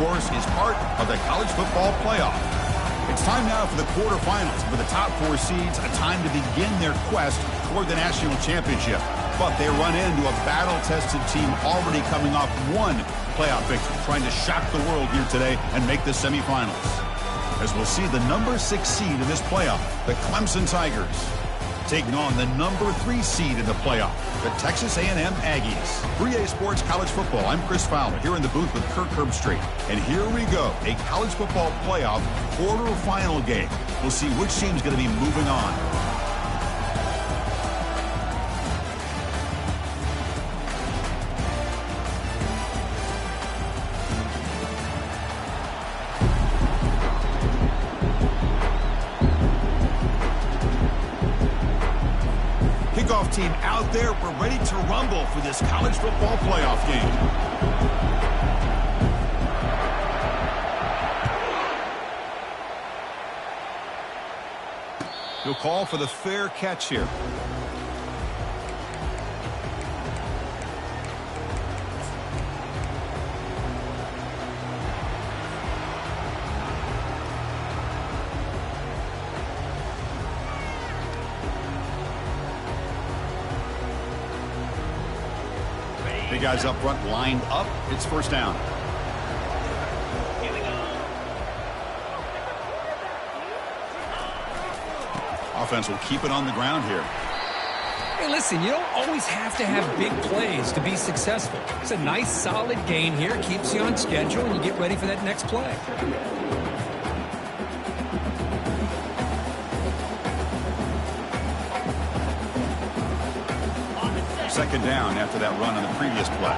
course, is part of the college football playoff. It's time now for the quarterfinals. For the top 4 seeds, a time to begin their quest toward the national championship. But they run into a battle-tested team already coming off one playoff victory, trying to shock the world here today and make the semifinals. As we'll see the number 6 seed in this playoff, the Clemson Tigers, taking on the number 3 seed in the playoff, the Texas A&M Aggies. 3A Sports College Football. I'm Chris Fowler here in the booth with Kirk Herbstreit. And here we go, a college football playoff quarterfinal game. We'll see which team's going to be moving on. Kickoff team out there. We're ready to rumble for this college football playoff game. He'll call for the fair catch here. Big guys up front lined up. It's first down. Offense will keep it on the ground here. Hey, listen, you don't always have to have big plays to be successful. It's a nice, solid gain here. Keeps you on schedule, and you get ready for that next play. Second down after that run on the previous play.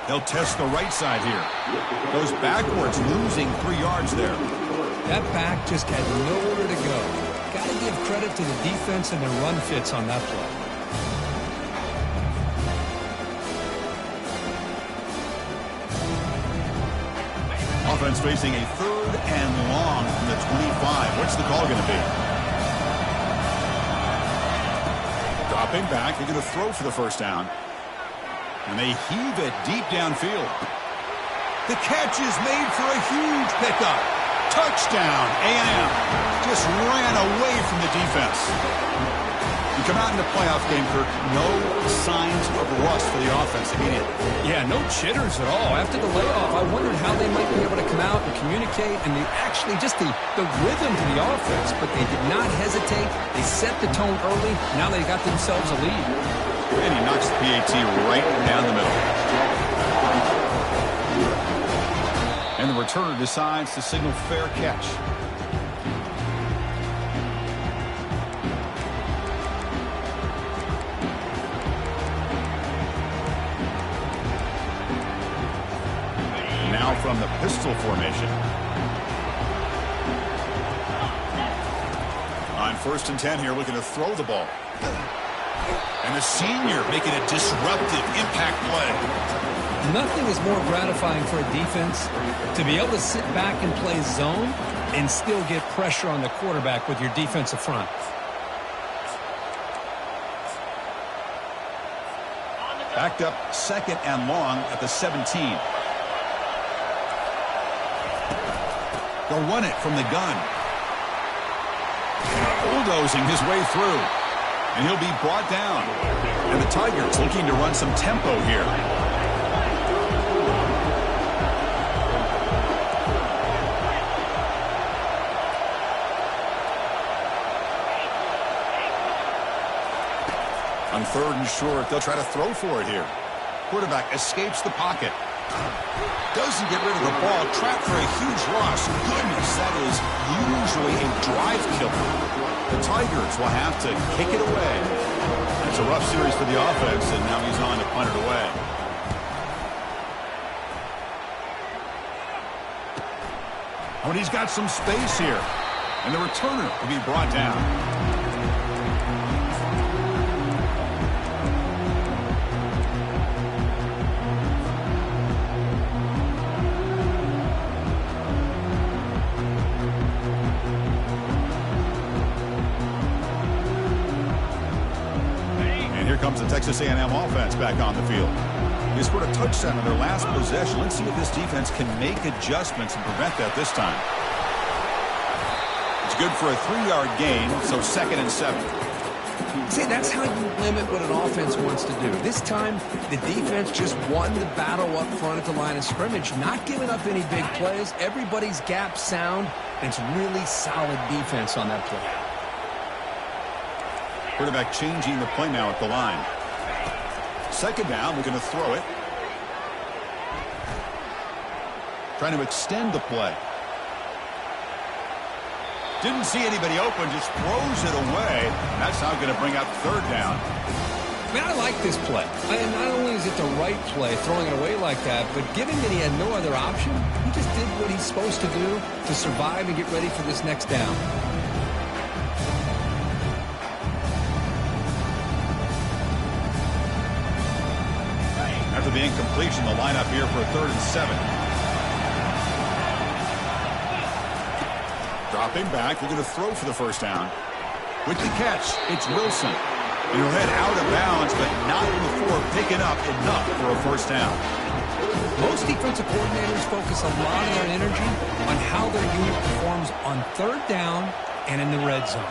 They'll test the right side here. Goes backwards, losing 3 yards there. That back just had nowhere to go. Got to give credit to the defense and their run fits on that play. Offense facing a 3rd and long from the 25. What's the call going to be? Dropping back. They're going to throw for the first down. And they heave it deep downfield. The catch is made for a huge pickup. Touchdown, A&M. Just ran away from the defense. You come out in the playoff game, Kirk, no signs of rust for the offense immediately. Yeah, no jitters at all. After the layoff, I wondered how they might be able to come out and communicate and actually just the rhythm to the offense. But they did not hesitate. They set the tone early. Now they got themselves a lead. And he knocks the PAT right down the middle. And the returner decides to signal fair catch. Now from the pistol formation. On 1st and 10 here, looking to throw the ball. And the senior making a disruptive impact play. Nothing is more gratifying for a defense to be able to sit back and play zone and still get pressure on the quarterback with your defensive front. Backed up 2nd and long at the 17. They'll run it from the gun. Bulldozing his way through. And he'll be brought down. And the Tigers looking to run some tempo here. On 3rd and short, they'll try to throw for it here. Quarterback escapes the pocket. Doesn't get rid of the ball. Trapped for a huge loss. Goodness, that is usually a drive killer. The Tigers will have to kick it away. It's a rough series for the offense, and now he's on to punt it away. Oh, and he's got some space here. And the returner will be brought down. Comes the Texas A&M offense back on the field. They scored a touchdown on their last possession. Let's see if this defense can make adjustments and prevent that this time. It's good for a 3-yard gain, so 2nd and 7. See, that's how you limit what an offense wants to do. This time, the defense just won the battle up front at the line of scrimmage, not giving up any big plays. Everybody's gap sound, and it's really solid defense on that play. Quarterback changing the play now at the line. 2nd down, we're going to throw it. Trying to extend the play. Didn't see anybody open, just throws it away. That's now going to bring up 3rd down. Man, I like this play. Not only is it the right play, throwing it away like that, but given that he had no other option, he just did what he's supposed to do to survive and get ready for this next down. After the incompletion, the lineup here for a 3rd and 7. Dropping back, we're going to throw for the 1st down. With the catch, it's Wilson. And he'll head out of bounds, but not before picking up enough for a 1st down. Most defensive coordinators focus a lot of their energy on how their unit performs on 3rd down and in the red zone.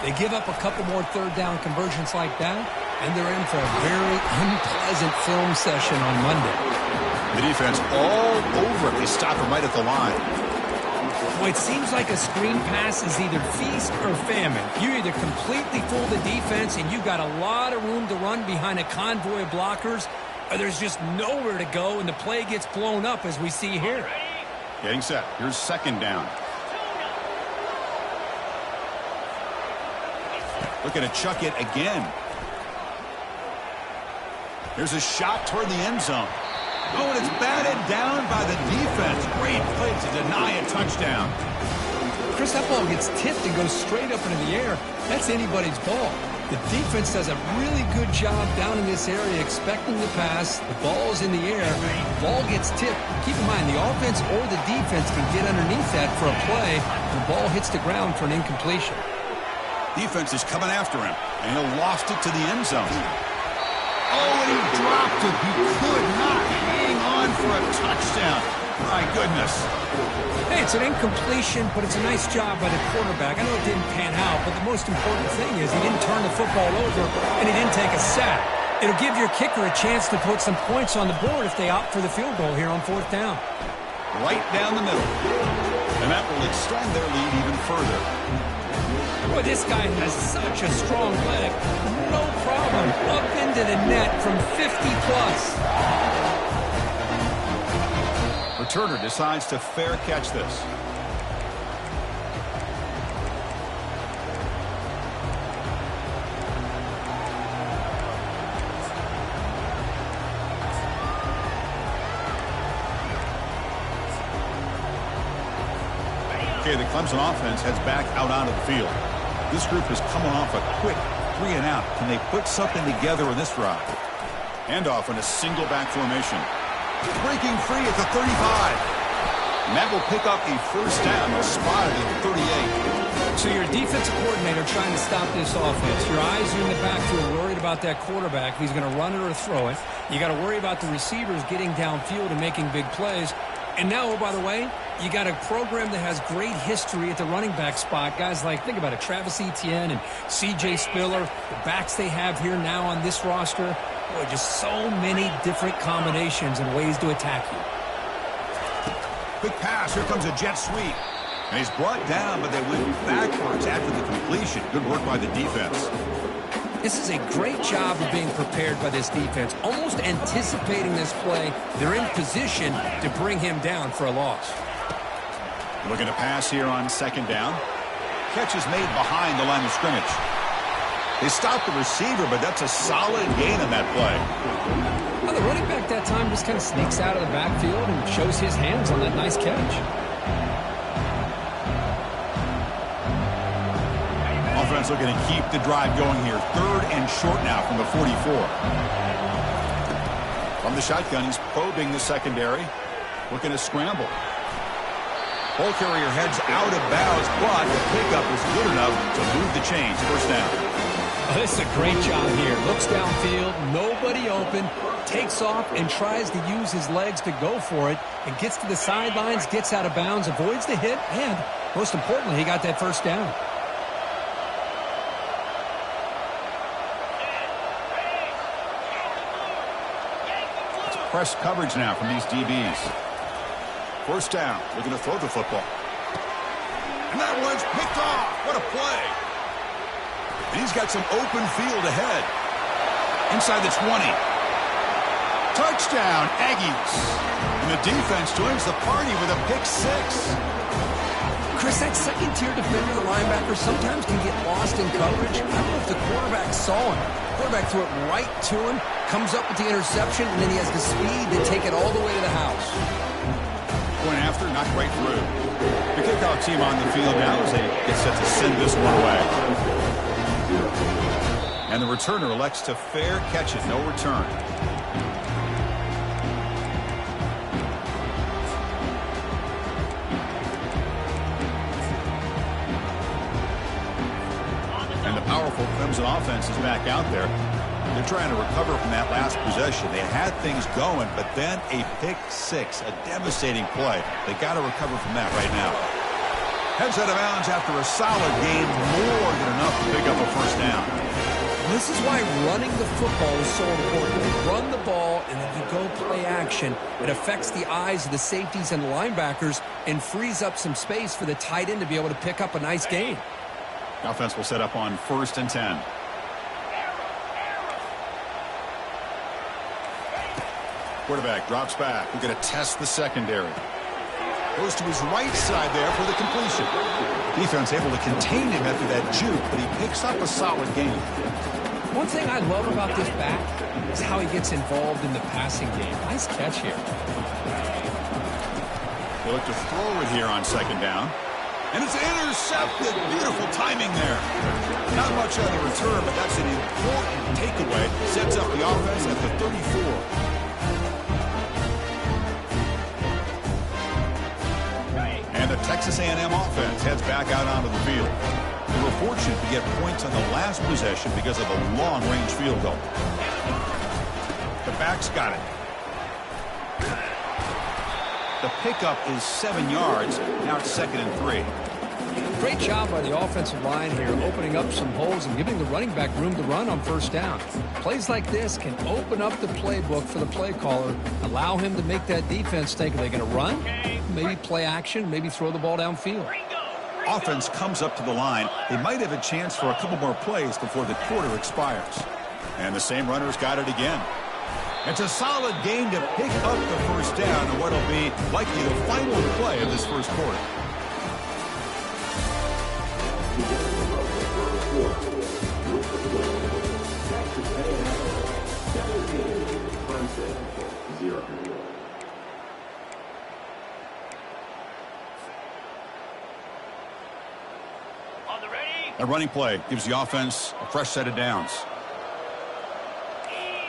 They give up a couple more 3rd down conversions like that, and they're in for a very unpleasant film session on Monday. The defense all over it. They stop him right at the line. Well, it seems like a screen pass is either feast or famine. You either completely fool the defense and you've got a lot of room to run behind a convoy of blockers, or there's just nowhere to go and the play gets blown up as we see here. Getting set. Here's 2nd down. Looking to chuck it again. Here's a shot toward the end zone. Oh, and it's batted down by the defense. Great play to deny a touchdown. Chris, that ball gets tipped and goes straight up into the air. That's anybody's ball. The defense does a really good job down in this area expecting the pass. The ball's in the air. Ball gets tipped. Keep in mind, the offense or the defense can get underneath that for a play. The ball hits the ground for an incompletion. Defense is coming after him, and he'll lost it to the end zone. Oh, and he dropped it. He could not hang on for a touchdown. My goodness. Hey, it's an incompletion, but it's a nice job by the quarterback. I know it didn't pan out, but the most important thing is he didn't turn the football over, and he didn't take a sack. It'll give your kicker a chance to put some points on the board if they opt for the field goal here on 4th down. Right down the middle. And that will extend their lead even further. Boy, this guy has such a strong leg. No problem. Up into the net from 50-plus. Returner decides to fair catch this. Okay, the Clemson offense heads back out onto the field. This group is coming off a quick 3-and-out. Can they put something together in this drive? Handoff in a single back formation. Breaking free at the 35. And that will pick up a 1st down. They'll spot it at the 38. So you're a defensive coordinator trying to stop this offense. Your eyes are in the backfield, worried about that quarterback. If he's going to run it or throw it. You got to worry about the receivers getting downfield and making big plays. And now, oh, by the way, you got a program that has great history at the running back spot. Guys like, think about it, Travis Etienne and C.J. Spiller, the backs they have here now on this roster. Boy, just so many different combinations and ways to attack you. Quick pass. Here comes a jet sweep. And he's brought down, but they went backwards after the completion. Good work by the defense. This is a great job of being prepared by this defense, almost anticipating this play. They're in position to bring him down for a loss. Looking to pass here on 2nd down. Catch is made behind the line of scrimmage. They stopped the receiver, but that's a solid gain on that play. Well, the running back that time just kind of sneaks out of the backfield and shows his hands on that nice catch. Offense looking to keep the drive going here. 3rd and short now from the 44. From the shotgun, he's probing the secondary. Looking to scramble. Ball carrier heads out of bounds, but the pickup is good enough to move the chains. 1st down. Oh, this is a great job here. Looks downfield, nobody open, takes off and tries to use his legs to go for it, and gets to the sidelines, gets out of bounds, avoids the hit, and most importantly, he got that first down. It's press coverage now from these DBs. First down, looking to throw the football. And that one's picked off. What a play. And he's got some open field ahead. Inside the 20. Touchdown, Aggies. And the defense joins the party with a pick six. Chris, that second-tier defender, the linebacker, sometimes can get lost in coverage. I don't know if the quarterback saw him. The quarterback threw it right to him, comes up with the interception, and then he has the speed to take it all the way to the house. Point after, knocked right through. The kickoff team on the field now as they get set to send this one away. And the returner elects to fair catch it, no return. And the powerful Clemson offense is back out there. They're trying to recover from that last possession. They had things going, but then a pick six, a devastating play. They got to recover from that right now. Heads out of bounds after a solid game, more than enough to pick up a first down. This is why running the football is so important. You run the ball and then you go play action. It affects the eyes of the safeties and the linebackers and frees up some space for the tight end to be able to pick up a nice gain. The offense will set up on 1st and 10. Quarterback drops back. We're going to test the secondary. Goes to his right side there for the completion. Defense able to contain him after that juke, but he picks up a solid gain. One thing I love about this back is how he gets involved in the passing game. Nice catch here. They look to throw it here on 2nd down. And it's intercepted. Beautiful timing there. Not much on the return, but that's an important takeaway. Sets up the offense at the 34. And the Texas A&M offense heads back out onto the field. They were fortunate to get points on the last possession because of a long-range field goal. The back's got it. The pickup is 7 yards. Now it's 2nd and 3. Great job by the offensive line here, opening up some holes and giving the running back room to run on 1st down. Plays like this can open up the playbook for the play caller, allow him to make that defense think, are they going to run? Maybe play action, maybe throw the ball downfield. Offense comes up to the line. They might have a chance for a couple more plays before the quarter expires. And the same runner's got it again. It's a solid game to pick up the first down in what will be likely the final play of this first quarter. A running play gives the offense a fresh set of downs.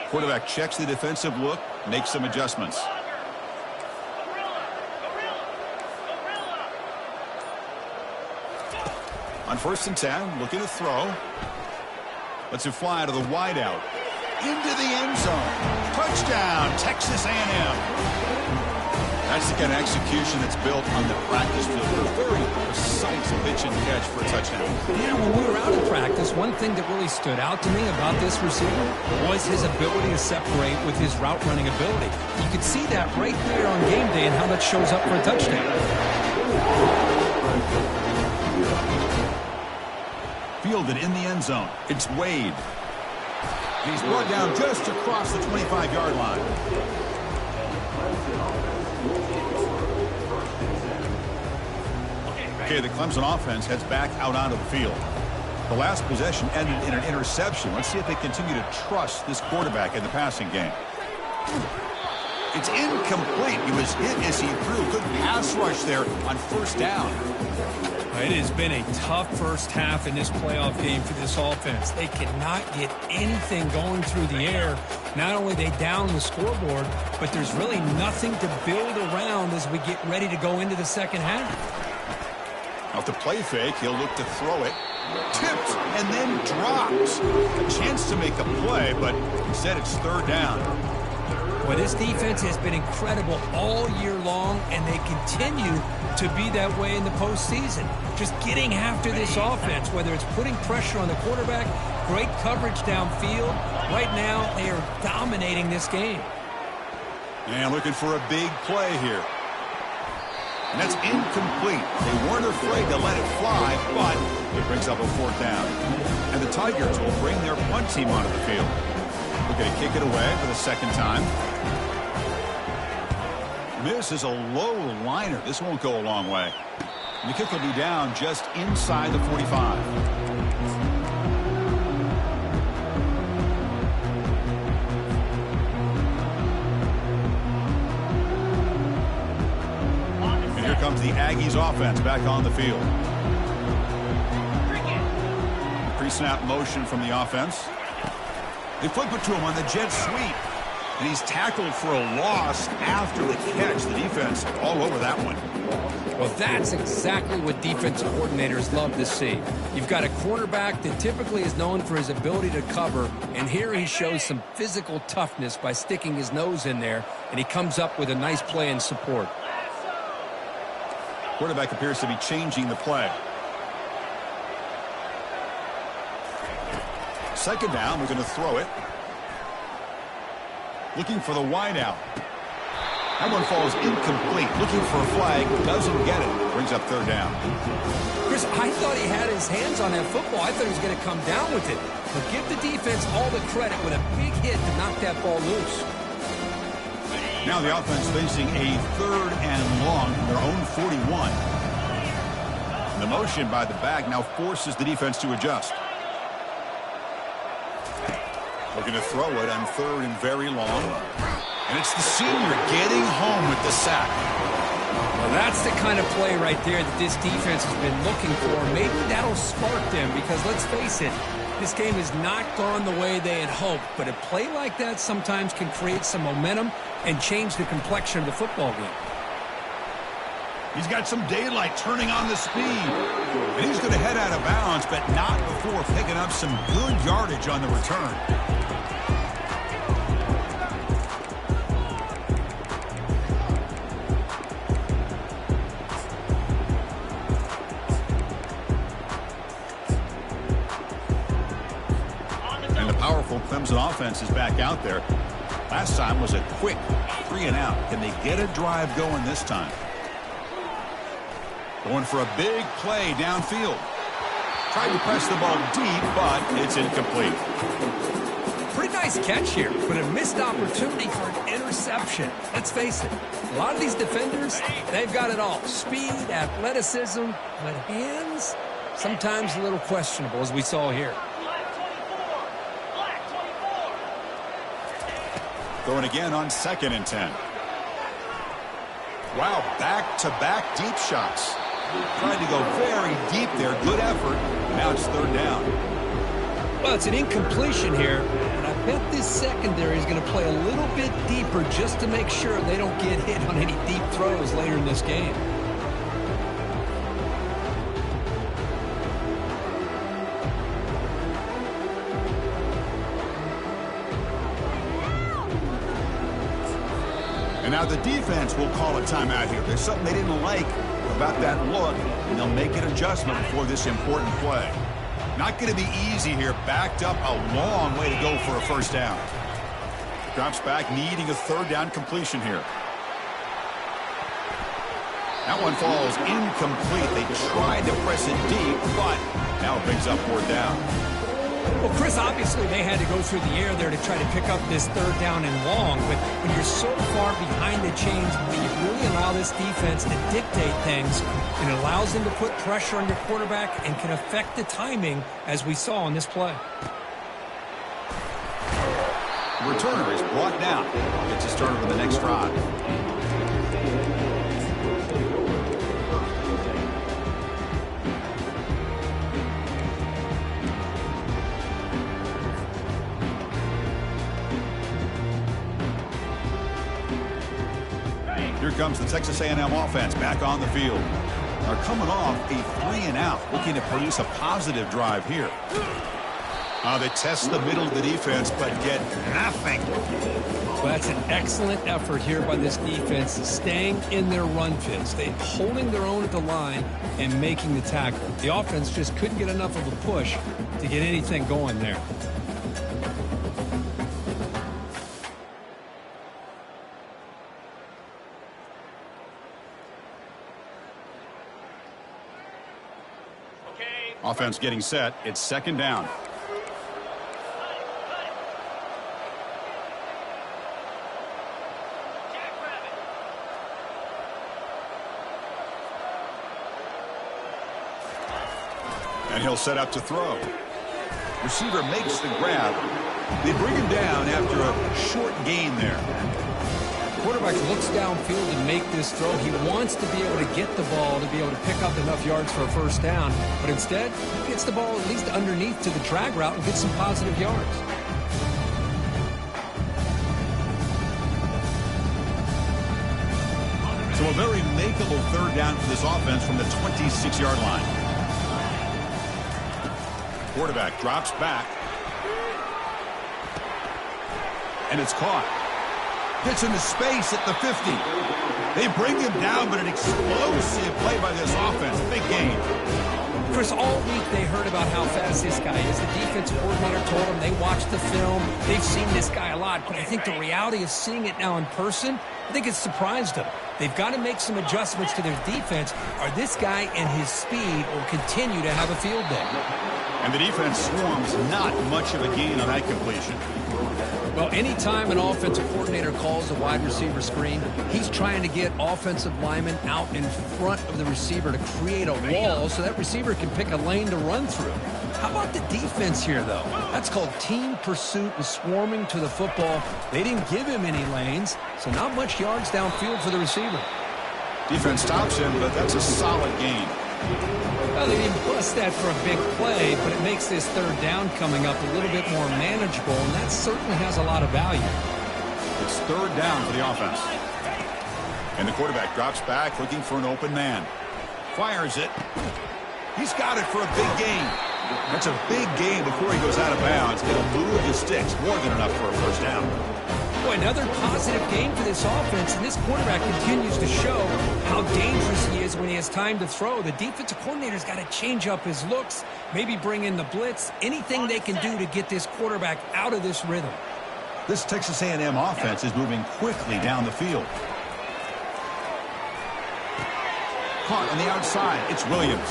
Quarterback checks the defensive look, makes some adjustments. On 1st and 10, looking to throw. Lets it fly to the wideout. Into the end zone. Touchdown, Texas A&M. That's the kind of execution that's built on the practice field. A very precise pitch and catch for a touchdown. Yeah, when we were out in practice, one thing that really stood out to me about this receiver was his ability to separate with his route running ability. You could see that right there on game day and how that shows up for a touchdown. Fielded in the end zone. It's Wade. He's brought down just across the 25-yard line. Okay, the Clemson offense heads back out onto the field. The last possession ended in an interception. Let's see if they continue to trust this quarterback in the passing game. It's incomplete. He was hit as he threw. Good pass rush there on 1st down. It has been a tough first half in this playoff game for this offense. They cannot get anything going through the air. Not only they down the scoreboard, but there's really nothing to build around as we get ready to go into the second half. Off the play fake, he'll look to throw it. Tipped and then drops. A chance to make a play, but instead it's third down. Well, this defense has been incredible all year long, and they continue to be that way in the postseason. Just getting after this offense, whether it's putting pressure on the quarterback, great coverage downfield. Right now, they are dominating this game. And looking for a big play here. And that's incomplete. They weren't afraid to let it fly, but it brings up a fourth down. And the Tigers will bring their punt team onto the field. We're going to kick it away for the second time. This is a low liner. This won't go a long way. And the kick will be down just inside the 45. And here comes the Aggies offense back on the field. Pre-snap motion from the offense. They flip it to him on the jet sweep. And he's tackled for a loss after the catch. The defense all over that one. Well, that's exactly what defensive coordinators love to see. You've got a quarterback that typically is known for his ability to cover, and here he shows some physical toughness by sticking his nose in there, and he comes up with a nice play in support. Quarterback appears to be changing the play. Second down, we're going to throw it. Looking for the wideout. That one falls incomplete. Looking for a flag. Doesn't get it. Brings up third down. Chris, I thought he had his hands on that football. I thought he was going to come down with it. But give the defense all the credit with a big hit to knock that ball loose. Now the offense facing a third and long from their own 41. And the motion by the back now forces the defense to adjust. Looking to throw it on third and very long. And it's the senior getting home with the sack. Well, that's the kind of play right there that this defense has been looking for. Maybe that'll spark them because, let's face it, this game has not gone the way they had hoped. But a play like that sometimes can create some momentum and change the complexion of the football game. He's got some daylight turning on the speed. And he's going to head out of bounds, but not before picking up some good yardage on the return. And the powerful Clemson offense is back out there. Last time was a quick 3-and-out. Can they get a drive going this time? Going for a big play downfield. Tried to press the ball deep, but it's incomplete. Pretty nice catch here, but a missed opportunity for an interception. Let's face it, a lot of these defenders, they've got it all. Speed, athleticism, but hands, sometimes a little questionable, as we saw here. Going again on 2nd and 10. Wow, back-to-back deep shots. Trying to go very deep there. Good effort. Now it's third down. Well, it's an incompletion here, and I bet this secondary is going to play a little bit deeper just to make sure they don't get hit on any deep throws later in this game. And now the defense will call a timeout here. There's something they didn't like about that look, and they'll make an adjustment before this important play. Not going to be easy here. Backed up a long way to go for a first down. Drops back, needing a third down completion here. That one falls incomplete. They tried to press it deep, but now it brings up fourth down. Well, Chris, obviously they had to go through the air there to try to pick up this third down and long, but when you're so far behind the chains, when you really allow this defense to dictate things, it allows them to put pressure on your quarterback and can affect the timing, as we saw on this play. The returner is brought down. Gets his turn for the next drive. Here comes the Texas A&M offense back on the field. are coming off a 3-and-out, looking to produce a positive drive here. They test the middle of the defense, but get nothing. Well, that's an excellent effort here by this defense, staying in their run fits. They're holding their own at the line and making the tackle. The offense just couldn't get enough of a push to get anything going there. Offense getting set. It's second down. And he'll set up to throw. Receiver makes the grab. They bring him down after a short gain there. Quarterback looks downfield to make this throw. He wants to be able to get the ball to be able to pick up enough yards for a first down. But instead, he gets the ball at least underneath to the drag route and gets some positive yards. So a very makeable third down for this offense from the 26-yard line. Quarterback drops back. And it's caught. Gets into space at the 50. They bring him down, but an explosive play by this offense. Big game. Chris, all week they heard about how fast this guy is. The defensive coordinator told them they watched the film. They've seen this guy a lot. But I think the reality of seeing it now in person, I think it's surprised them. They've got to make some adjustments to their defense, or this guy and his speed will continue to have a field day. And the defense swarms not much of a gain on that completion. Well, anytime an offensive coordinator calls a wide receiver screen, he's trying to get offensive linemen out in front of the receiver to create a wall so that receiver can pick a lane to run through. How about the defense here, though? That's called team pursuit and swarming to the football. They didn't give him any lanes, so not much yards downfield for the receiver. Defense stops him, but that's a solid gain. Well, they didn't bust that for a big play, but it makes this third down coming up a little bit more manageable, and that certainly has a lot of value. It's third down for the offense. And the quarterback drops back looking for an open man. Fires it. He's got it for a big gain. That's a big gain before he goes out of bounds. It'll move the sticks, more than enough for a first down. Boy, another positive game for this offense, and this quarterback continues to show how dangerous he is when he has time to throw. The defensive coordinator's got to change up his looks, maybe bring in the blitz, anything they can do to get this quarterback out of this rhythm. This Texas A&M offense is moving quickly down the field. Caught on the outside. It's Williams.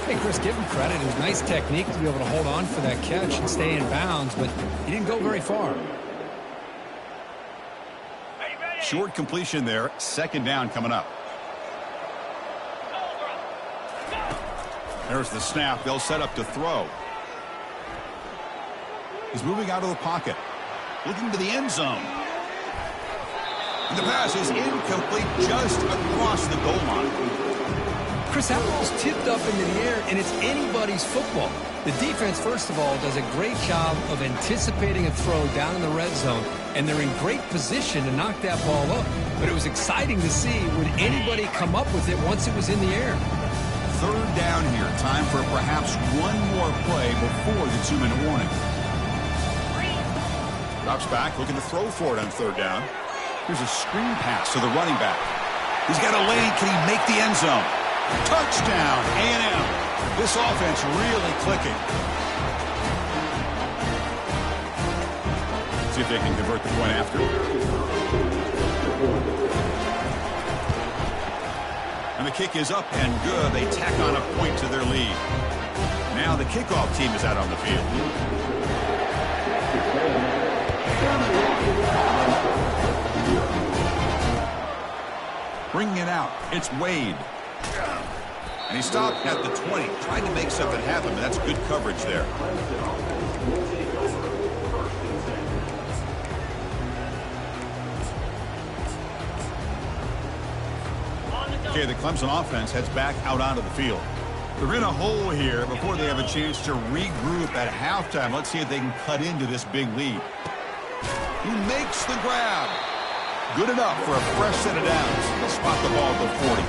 Hey, Chris, give him credit. It was nice technique to be able to hold on for that catch and stay in bounds, but he didn't go very far. Short completion there. Second down coming up. There's the snap. They'll set up to throw. He's moving out of the pocket. Looking to the end zone. And the pass is incomplete just across the goal line. Chris, that ball's tipped up into the air, and it's anybody's football. The defense, first of all, does a great job of anticipating a throw down in the red zone, and they're in great position to knock that ball up. But it was exciting to see, would anybody come up with it once it was in the air? Third down here. Time for perhaps one more play before the 2-minute warning. Drops back, looking to throw for it on third down. Here's a screen pass to the running back. He's got a lane. Can he make the end zone? Touchdown, A&M. This offense really clicking. See if they can convert the point after. And the kick is up and good. They tack on a point to their lead. Now the kickoff team is out on the field. Bringing it out. It's Wade. And he stopped at the 20, trying to make something happen, but that's good coverage there. Okay, the Clemson offense heads back out onto the field. They're in a hole here before they have a chance to regroup at halftime. Let's see if they can cut into this big lead. He makes the grab. Good enough for a fresh set of downs. They'll spot the ball at the 40.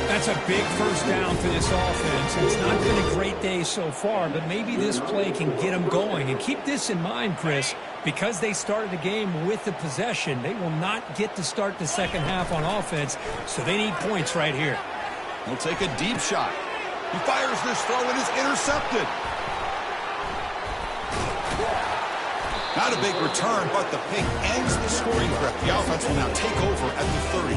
That's a big first down for this offense. It's not been a great day so far, but maybe this play can get them going. And keep this in mind, Chris, because they started the game with the possession, they will not get to start the second half on offense, so they need points right here. He'll take a deep shot. He fires this throw and is intercepted. Not a big return, but the pick ends the scoring trip. The offense will now take over at the 30.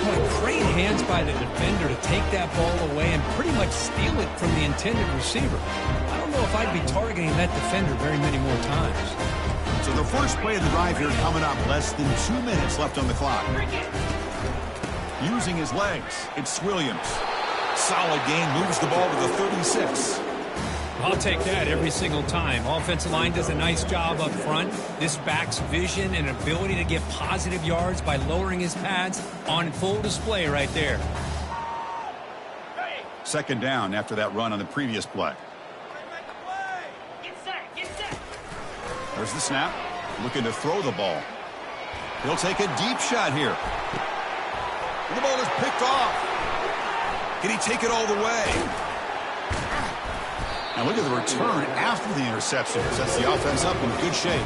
Boy, great hands by the defender to take that ball away and pretty much steal it from the intended receiver. I don't know if I'd be targeting that defender very many more times. So the first play of the drive here coming up. Less than 2 minutes left on the clock. Using his legs, it's Williams. Solid gain, moves the ball to the 36. I'll take that every single time. Offensive line does a nice job up front. This back's vision and ability to get positive yards by lowering his pads on full display right there. Second down after that run on the previous play. There's the snap. Looking to throw the ball. He'll take a deep shot here. And the ball is picked off. Can he take it all the way? Now look at the return after the interception. Sets the offense up in good shape.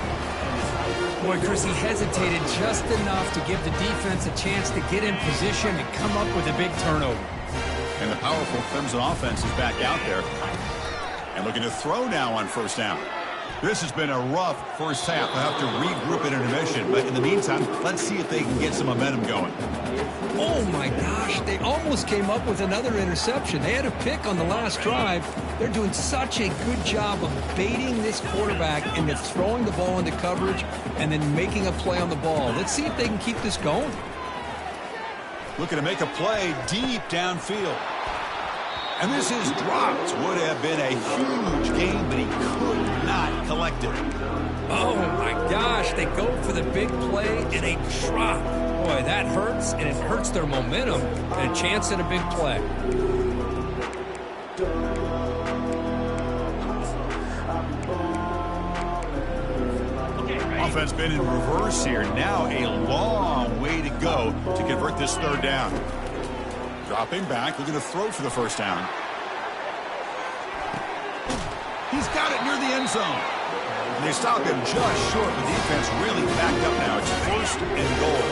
Boy, Chris, he hesitated just enough to give the defense a chance to get in position and come up with a big turnover. And the powerful Clemson offense is back out there. And looking to throw now on first down. This has been a rough first half. They'll have to regroup at intermission. But in the meantime, let's see if they can get some momentum going. Oh, my gosh. They almost came up with another interception. They had a pick on the last drive. They're doing such a good job of baiting this quarterback into throwing the ball into coverage and then making a play on the ball. Let's see if they can keep this going. Looking to make a play deep downfield. And this is dropped. Would have been a huge gain, but he could not collect it. Oh, my gosh. They go for the big play, and they drop. Boy, that hurts, and it hurts their momentum and a chance at a big play. Offense been in reverse here. Now a long way to go to convert this third down. Dropping back, looking to throw for the first down. He's got it near the end zone. And they stop him just short. The defense really backed up now. It's first and goal.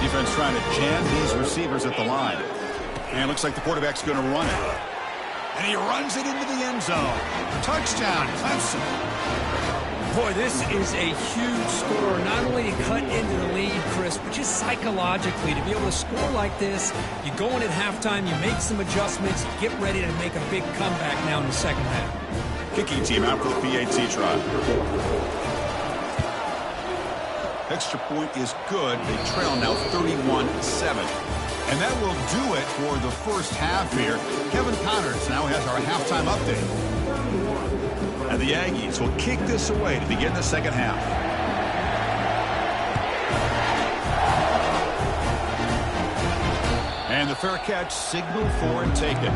Defense trying to jam these receivers at the line. And it looks like the quarterback's going to run it. And he runs it into the end zone. Touchdown, Clemson. Boy, this is a huge score. Not only to cut into the lead, Chris, but just psychologically to be able to score like this. You go in at halftime, you make some adjustments, you get ready to make a big comeback now in the second half. Kicking team out for the PAT try. Extra point is good. They trail now 31-7. And that will do it for the first half here. Kevin Connors now has our halftime update. And the Aggies will kick this away to begin the second half. And the fair catch signaled for and taken.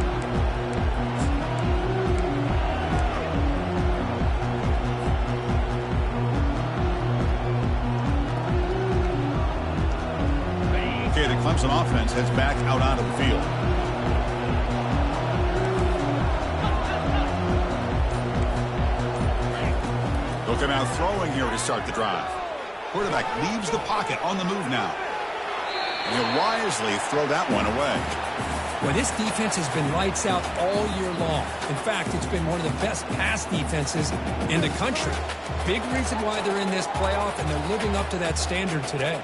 Okay, the Clemson offense heads back out onto the field. Looking out throwing here to start the drive. Quarterback leaves the pocket on the move now. And he'll wisely throw that one away. Well, this defense has been lights out all year long. In fact, it's been one of the best pass defenses in the country. Big reason why they're in this playoff, and they're living up to that standard today.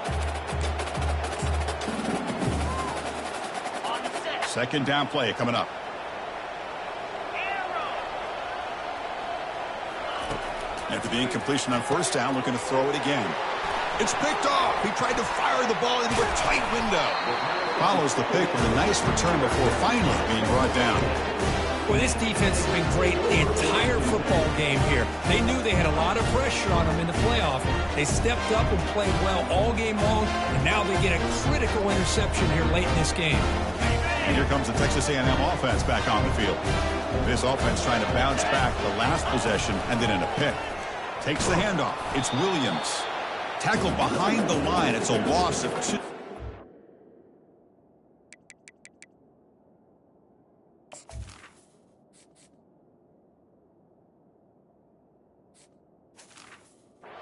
Second down play coming up. After the incompletion on first down, looking to throw it again. It's picked off. He tried to fire the ball into a tight window. Follows the pick with a nice return before finally being brought down. Well, this defense has been great the entire football game here. They knew they had a lot of pressure on them in the playoff. They stepped up and played well all game long, and now they get a critical interception here late in this game. And here comes the Texas A&M offense back on the field. This offense trying to bounce back the last possession and then in a pick. Takes the handoff. It's Williams. Tackle behind the line. It's a loss of 2.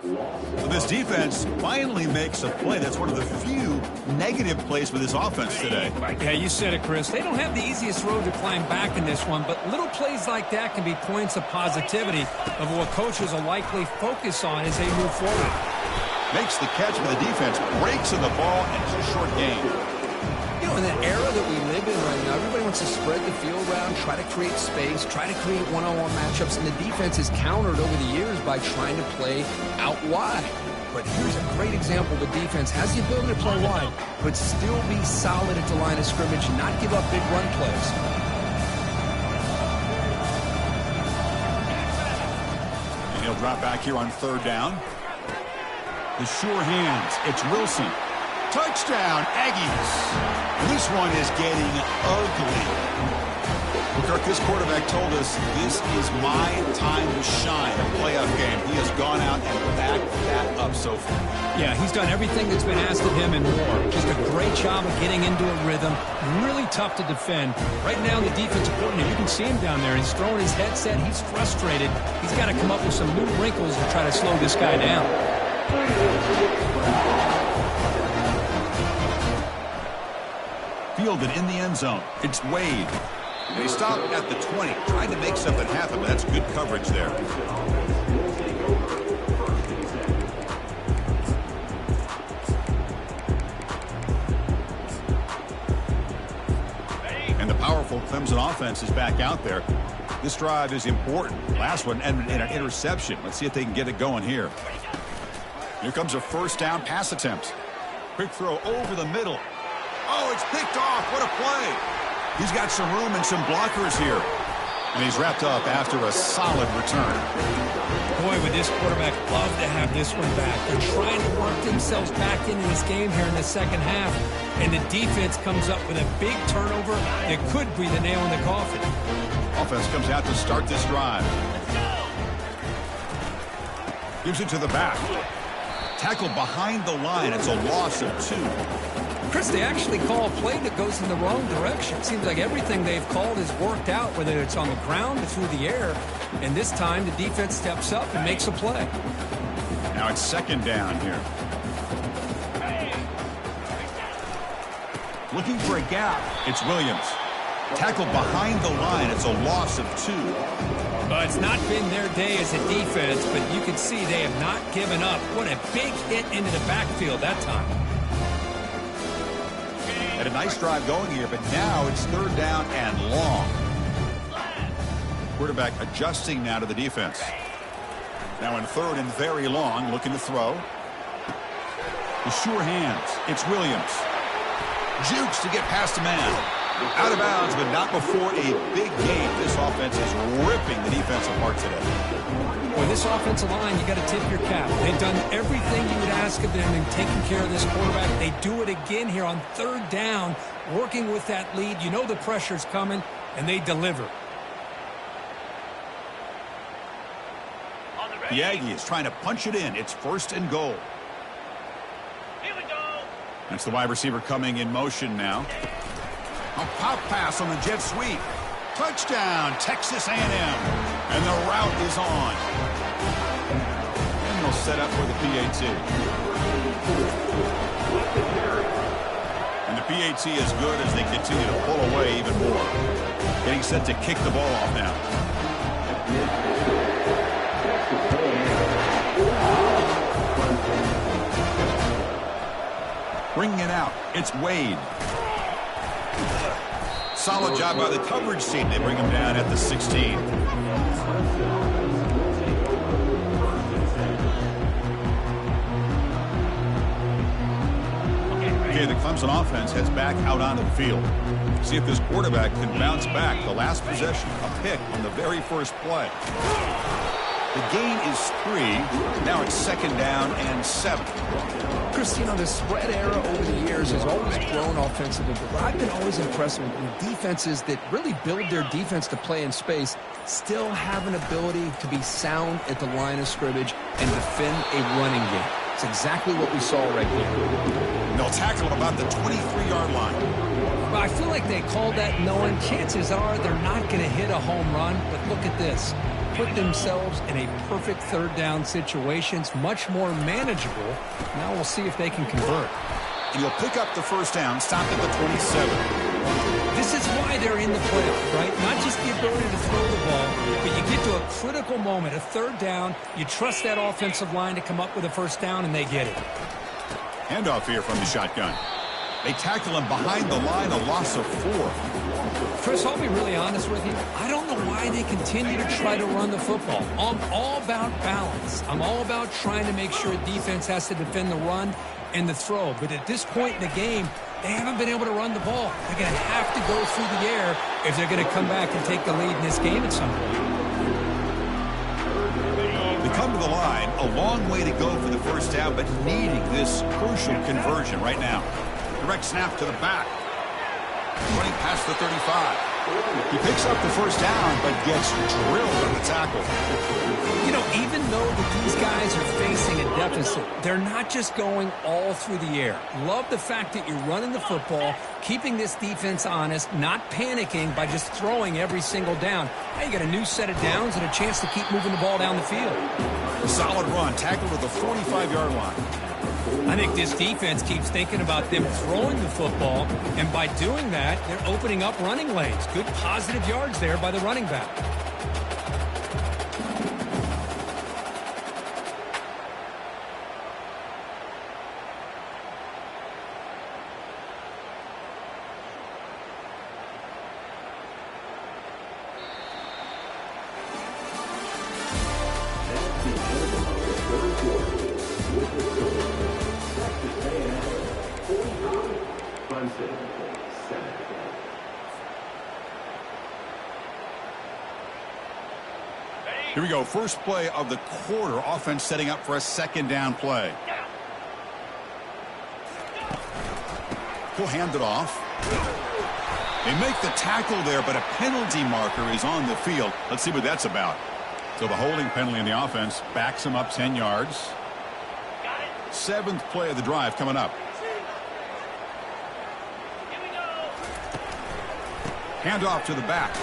So this defense finally makes a play. That's one of the few negative plays for this offense today. Yeah, you said it, Chris. They don't have the easiest road to climb back in this one, but little plays like that can be points of positivity of what coaches will likely focus on as they move forward. Makes the catch, but the defense breaks in the ball, and it's a short gain. You know, in the era that we live in right now, everybody wants to spread the field around, try to create space, try to create one-on-one matchups, and the defense is countered over the years by trying to play out wide. But here's a great example. The defense has the ability to play wide, but still be solid at the line of scrimmage and not give up big run plays. And he'll drop back here on 3rd down. The sure hands. It's Wilson. Touchdown, Aggies. And this one is getting ugly. Kirk, this quarterback told us this is my time to shine, a playoff game. He has gone out and backed that up so far. Yeah, he's done everything that's been asked of him and more. Just a great job of getting into a rhythm. Really tough to defend. Right now, the defensive coordinator, you can see him down there. He's throwing his headset. He's frustrated. He's got to come up with some new wrinkles to try to slow this guy down. Fielded in the end zone. It's Wade. They stop at the 20, trying to make something happen, but that's good coverage there. And the powerful Clemson offense is back out there. This drive is important. Last one and an interception. Let's see if they can get it going here. Here comes a 1st down pass attempt. Quick throw over the middle. Oh, it's picked off. What a play. He's got some room and some blockers here. And he's wrapped up after a solid return. Boy, would this quarterback love to have this one back. They're trying to work themselves back into this game here in the second half. And the defense comes up with a big turnover that could be the nail in the coffin. Offense comes out to start this drive. Gives it to the back. Tackle behind the line. It's a loss of 2. Chris, they actually call a play that goes in the wrong direction. Seems like everything they've called has worked out, whether it's on the ground or through the air. And this time, the defense steps up and makes a play. Now it's 2nd down here. Looking for a gap. It's Williams. Tackle behind the line. It's a loss of 2. Well, it's not been their day as a defense, but you can see they have not given up. What a big hit into the backfield that time. Had a nice drive going here, but now it's 3rd down and long. Quarterback adjusting now to the defense. Now in 3rd and very long, looking to throw. The sure hands. It's Williams. Jukes to get past a man. Out of bounds, but not before a big game. This offense is ripping the defense apart today. Boy, this offensive line, you got to tip your cap. They've done everything you would ask of them in taking care of this quarterback. They do it again here on 3rd down, working with that lead. You know the pressure's coming, and they deliver. The Aggies trying to punch it in. It's 1st and goal. Here we go. That's the wide receiver coming in motion now. A pop pass on the jet sweep. Touchdown, Texas A&M. And the route is on. And they'll set up for the PAT. And the PAT is good as they continue to pull away even more. Getting set to kick the ball off now. Bringing it out. It's Wade. Solid job by the coverage team. They bring him down at the 16. Okay, the Clemson offense heads back out onto the field. See if this quarterback can bounce back. The last possession, a pick on the very first play. The gain is 3. Now it's 2nd down and 7. Chris, you know, the spread era over the years has always grown offensively, but what I've been always impressed with defenses that really build their defense to play in space still have an ability to be sound at the line of scrimmage and defend a running game. It's exactly what we saw right there. They'll tackle him about the 23-yard line. Well, I feel like they called that knowing chances are they're not going to hit a home run, but look at this. Put themselves in a perfect third down situation. It's much more manageable. Now we'll see if they can convert. And you'll pick up the first down, stop at the 27. This is why they're in the playoff, right? Not just the ability to throw the ball, but you get to a critical moment, a third down. You trust that offensive line to come up with a first down, and they get it. Handoff here from the shotgun. They tackle him behind the line, a loss of 4. Chris, I'll be really honest with you. I don't know why they continue to try to run the football. I'm all about balance. I'm all about trying to make sure defense has to defend the run and the throw. But at this point in the game, they haven't been able to run the ball. They're going to have to go through the air if they're going to come back and take the lead in this game at some point. They come to the line, a long way to go for the first down, but needing this crucial conversion right now. Direct snap to the back. Running past the 35. He picks up the first down, but gets drilled on the tackle. You know, even though that these guys are facing a deficit, they're not just going all through the air. Love the fact that you're running the football, keeping this defense honest, not panicking by just throwing every single down. Now you got a new set of downs and a chance to keep moving the ball down the field. Solid run, tackled at the 45-yard line. I think this defense keeps thinking about them throwing the football, and by doing that, they're opening up running lanes. Good positive yards there by the running back. Here we go, first play of the quarter. Offense setting up for a second down play. He'll hand it off. They make the tackle there, but a penalty marker is on the field. Let's see what that's about. So the holding penalty in the offense backs him up 10 yards. 7th play of the drive coming up. Hand off to the back.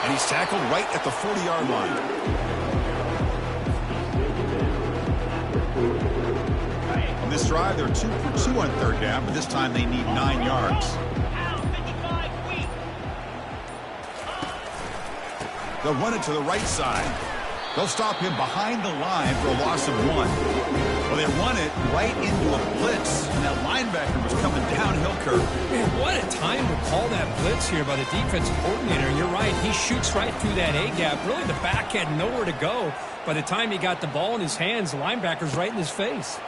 And he's tackled right at the 40-yard line. On this drive, they're 2 for 2 on third down, but this time they need 9 yards. They'll run it to the right side. They'll stop him behind the line for a loss of 1. Well, they run it right into a blitz, and that linebacker was coming downhill curve. Man, what a time to call that blitz here by the defensive coordinator. And you're right, he shoots right through that A-gap. Really, the back had nowhere to go. By the time he got the ball in his hands, the linebacker's right in his face.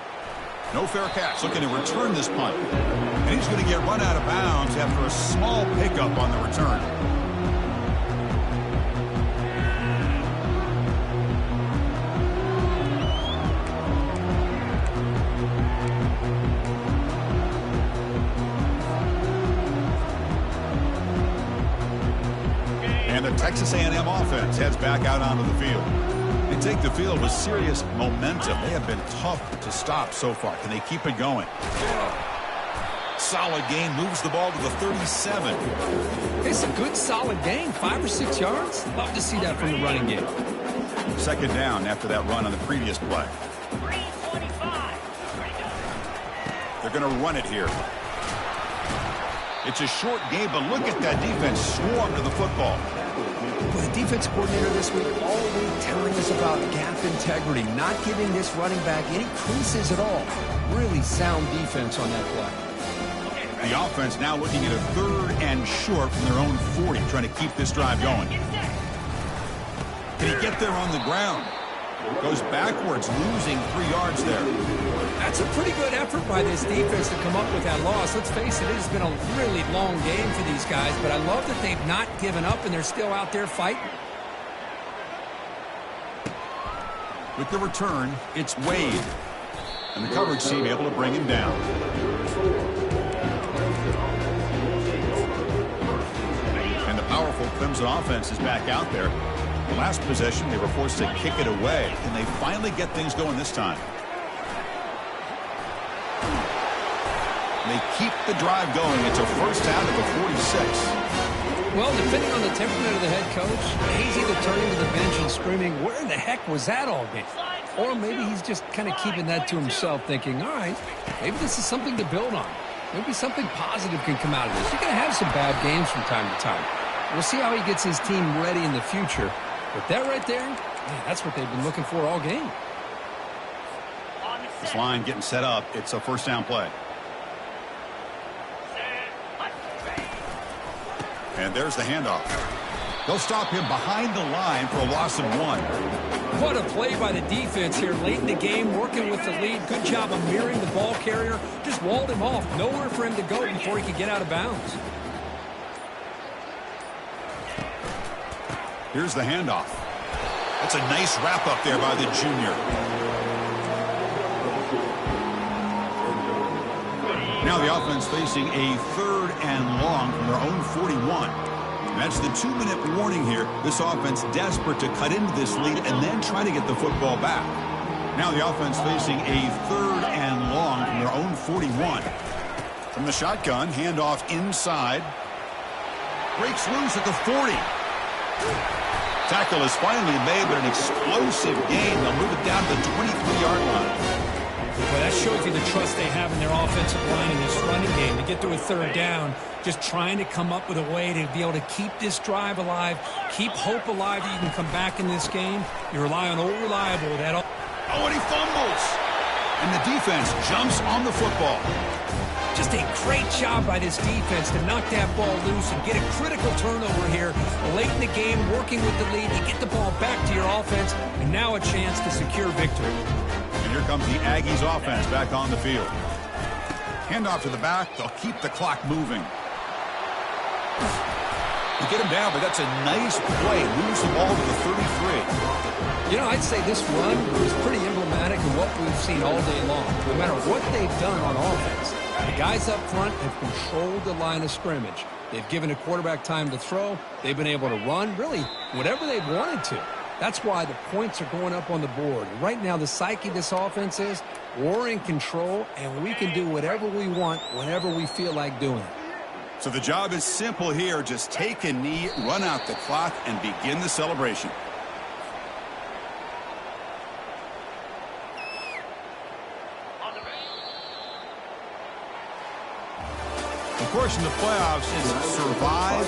No fair catch, looking to return this punt. And he's going to get run out of bounds after a small pickup on the return. And the Texas A&M offense heads back out onto the field. They take the field with serious momentum. They have been tough to stop so far. Can they keep it going? Solid gain, moves the ball to the 37. It's a good solid gain, 5 or 6 yards. Love to see that from the running game. Second down after that run on the previous play. 3:25. They're going to run it here. It's a short game, but look at that defense swarm to the football. Well, the defense coordinator this week all week telling us about gap integrity, not giving this running back any creases at all. Really sound defense on that play. The offense now looking at a 3rd and short from their own 40, trying to keep this drive going. Can he get there on the ground? Goes backwards, losing 3 yards there. That's a pretty good effort by this defense to come up with that loss. Let's face it, it has been a really long game for these guys, but I love that they've not given up and they're still out there fighting. With the return, it's Wade. And the coverage team able to bring him down. And the powerful Clemson offense is back out there. The last possession, they were forced to kick it away. Can they finally get things going this time? They keep the drive going. It's a first down at the 46. Well, depending on the temperament of the head coach, he's either turning to the bench and screaming, where in the heck was that all game? Or maybe he's just kind of keeping that to himself, thinking, all right, maybe this is something to build on. Maybe something positive can come out of this. You're going to have some bad games from time to time. We'll see how he gets his team ready in the future. But that right there, man, that's what they've been looking for all game. This line getting set up. It's a first down play. And there's the handoff. They'll stop him behind the line for a loss of 1. What a play by the defense here late in the game, working with the lead. Good job of mirroring the ball carrier. Just walled him off. Nowhere for him to go before he could get out of bounds. Here's the handoff. That's a nice wrap up there by the junior. Now the offense facing a 3rd and long from their own 41. That's the 2-minute warning here. This offense desperate to cut into this lead and then try to get the football back. Now the offense facing a 3rd and long from their own 41. From the shotgun, handoff inside. Breaks loose at the 40. Tackle is finally made, but an explosive gain. They'll move it down to the 23-yard line. Well, that shows you the trust they have in their offensive line in this running game. To get to a 3rd down, just trying to come up with a way to be able to keep this drive alive, keep hope alive that you can come back in this game. You rely on old reliable. Oh, and he fumbles. And the defense jumps on the football. Just a great job by this defense to knock that ball loose and get a critical turnover here. Late in the game, working with the lead, you get the ball back to your offense, and now a chance to secure victory. And here comes the Aggies offense back on the field. Handoff to the back. They'll keep the clock moving. You get him down, but that's a nice play. Moves the ball to the 33. You know, I'd say this run was pretty emblematic of what we've seen all day long. No matter what they've done on offense, the guys up front have controlled the line of scrimmage. They've given a quarterback time to throw. They've been able to run, really, whatever they've wanted to. That's why the points are going up on the board. Right now, the psyche of this offense is we're in control, and we can do whatever we want whenever we feel like doing it. So the job is simple here. Just take a knee, run out the clock, and begin the celebration. Of course, in the playoffs, it's survive